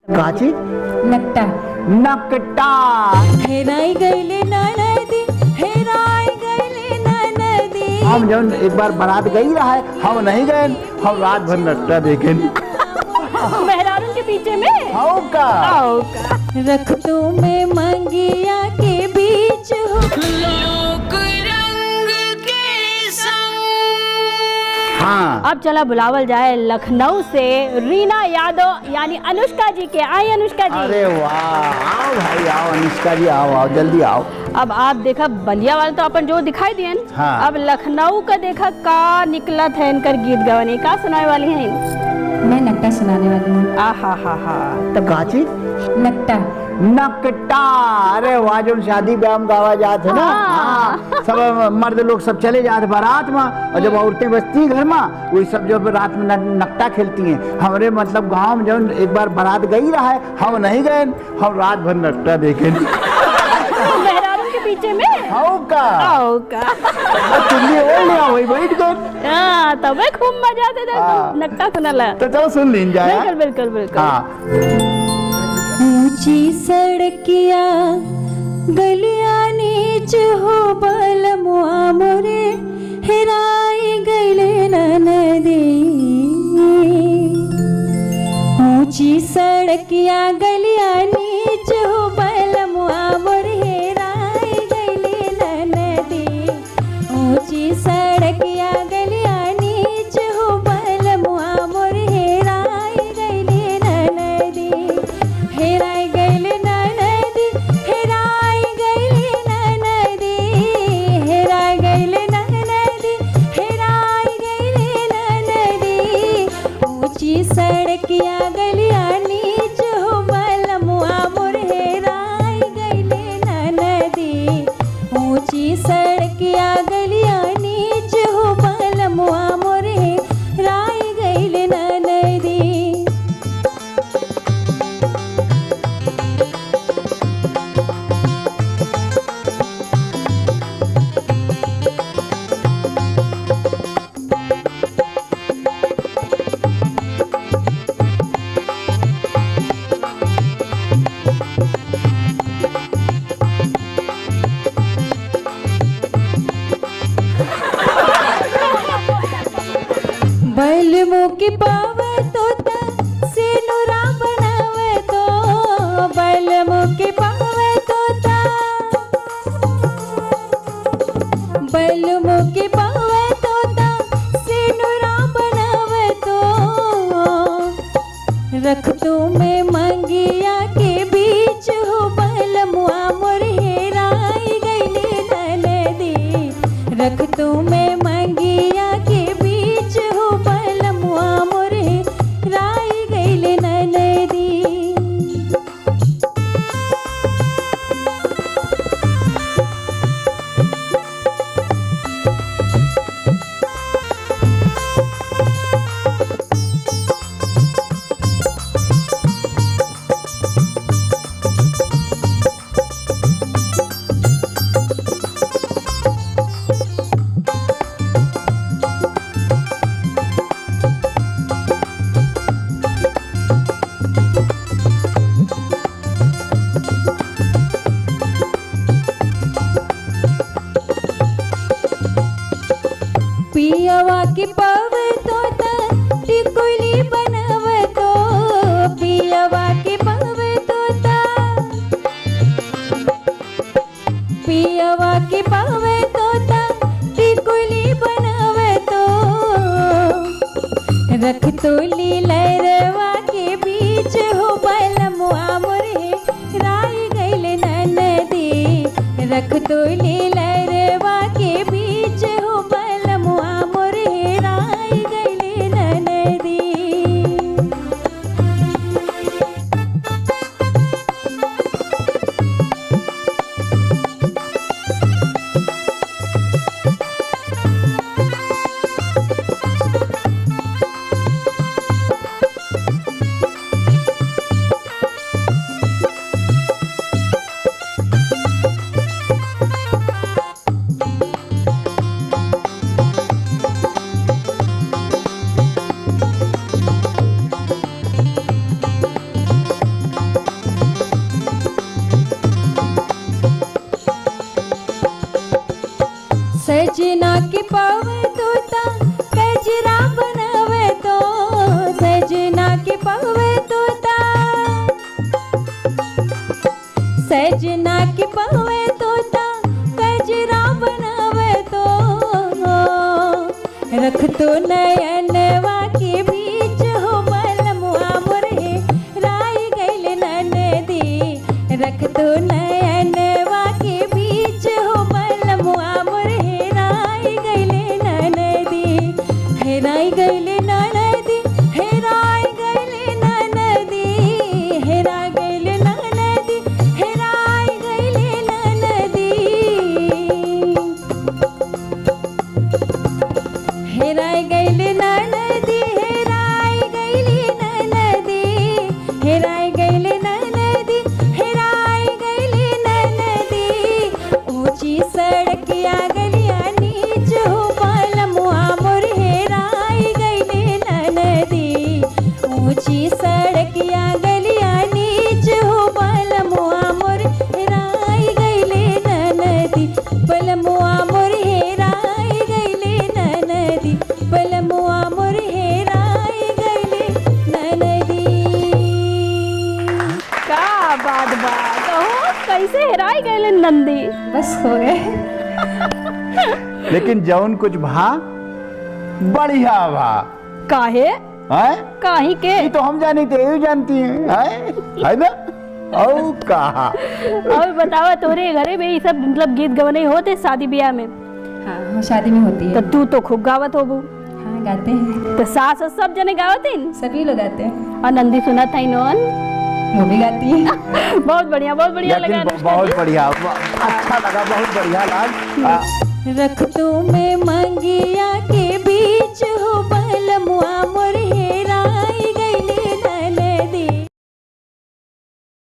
काची नकटा नकटा हेराई गईले ननदी, हेराई गईले ननदी। हम जब एक बार बारात गई रहा है, हम नहीं गए, हम रात भर नकटा देखे। मेहरारू के पीछे में हाउ का रख तू में मंगिया के बीच हो लोक रंग के संग। हाँ अब चला बुलावल जाए लखनऊ से रीना यादव यानी अनुष्का जी के। आई अनुष्का जी। अरे वाह, आओ भाई आओ, अनुष्का जी आओ आओ जल्दी आओ। अब आप देखा बलिया वाले तो अपन जो दिखाई दिए न, हाँ। अब लखनऊ का देखा का निकलत है इनकर गीत गवनी का सुनाए वाली है। मैं नकटा सुनाने वाली हूँ। आहा हा हा तब काची नकटा नकटा। अरे वाह, जो शादी ब्याह में गावा जात है ना, हाँ। सब मर्द लोग सब चले जाते बारात में, और जब औरतें बचती घर में वही सब जब रात में नकटा खेलती हैं। हमारे मतलब गांव में जब एक बार बारात गई रहा है, हम नहीं गए, हम रात भर नकटा देखे। मेहरारू के पीछे में हाउ का आओ का तुमने ओढ़ लिया वही बैठ गए। हाँ तबे खूब मजा आते थे हाँ। नक्का सुनला। तो चलो सुन लीन जाए। बिल्कुल बिल्कुल बिल्कुल। हाँ ऊंची सड़किया गलिया नीच हो बलमुआ मोरे, हेराई गईले ननदी। ऊंची सड़किया गलिया नीच हो बलमुआ मोरे, हेराई गईले ननदी। ऊंची सड़किया गलिया नीच हो बलमुआ मोरे, हेराई गईले ननदी। हेराई गईले ननदी, हेराई गईले ननदी। हेराई गईले ननदी, हेराई गईले ननदी। ऊंची सड़किया गलिया नीच हो बलमुआ मोर, हेराई गईले ननदी। ऊंची सड़किया गलिया नीच हो बलमुआ मोर, हेराई गईले ननदी। बलमु की पावे तोता सिनुरा बनावे तो, बलमु की पावे तोता, बलमु की पावे तोता सिनुरा बनावे तो। रख तू में मंगिया के बीच हो बलमुआ मोर, हेराई गईले ननदी। रख तू में मंगिया के बीच हो बलमुआ मोर, हेराई गईले ननदी। पियवा की पावे तोता टिकुली बनावे तो, पियवा की पावे तोता, पियवा की पावे तोता टिकुली बनावे तो। रख तोली लहरवा के बीच हो बलमुआ मोरे, हेराई गईले ननदी। रख तोली लहरवा के बीच हो बलमुआ मोरे, हेराई गईले ननदी। सजना के पवे तोता कजरा बनावे तो रख तो नयनवा के बीच हो बलमुआ मोरे राई गइल ननदी रख तो नयनवा के बीच हो बलमुआ मोरे राई गइल ननदी हेराई गइल ननदी हेराई गइल ननदी हेराई गइल ननदी हेराई गइल ननदी हेराई गइल ननदी हेराई गइल ननदी हेराई गइल ननदी हेराई गइल ननदी ऊंची सड़किया गलिया नीच हो बलमुआ मोर हेराई गइल ननदी ऊंची सड़किया गलिया नीच हो बलमुआ मोर हेराई गइल ननदी बलमुआ मोर हेराई गइल ननदी बलमुआ मोर हेराई गइल ननदी। का बात बा कहो कैसे हेराई गए नंदी। बस हो गए। लेकिन जौन कुछ भा बढ़िया भा काहे है काहे के ये तो हम जानी थे यही जानती हैं है ना औ कहा और बतावा तोरे घरे में ये सब मतलब गीत गवने होते शादी ब्याह में हाँ शादी में होती तो है। तू तो खूब गावत होबू हाँ गाते हैं तो सास और सब जने गावतीन सभी लोग गाते हैं और नंदी सुना था इन्होंने वो भी गाती है। बहुत बढ़िया लगा लेकिन अनुष्का बहुत जी। बढ़िया अच्छा लगा बहुत बढ़िया लाग रख तू में मंगिया के बीच हो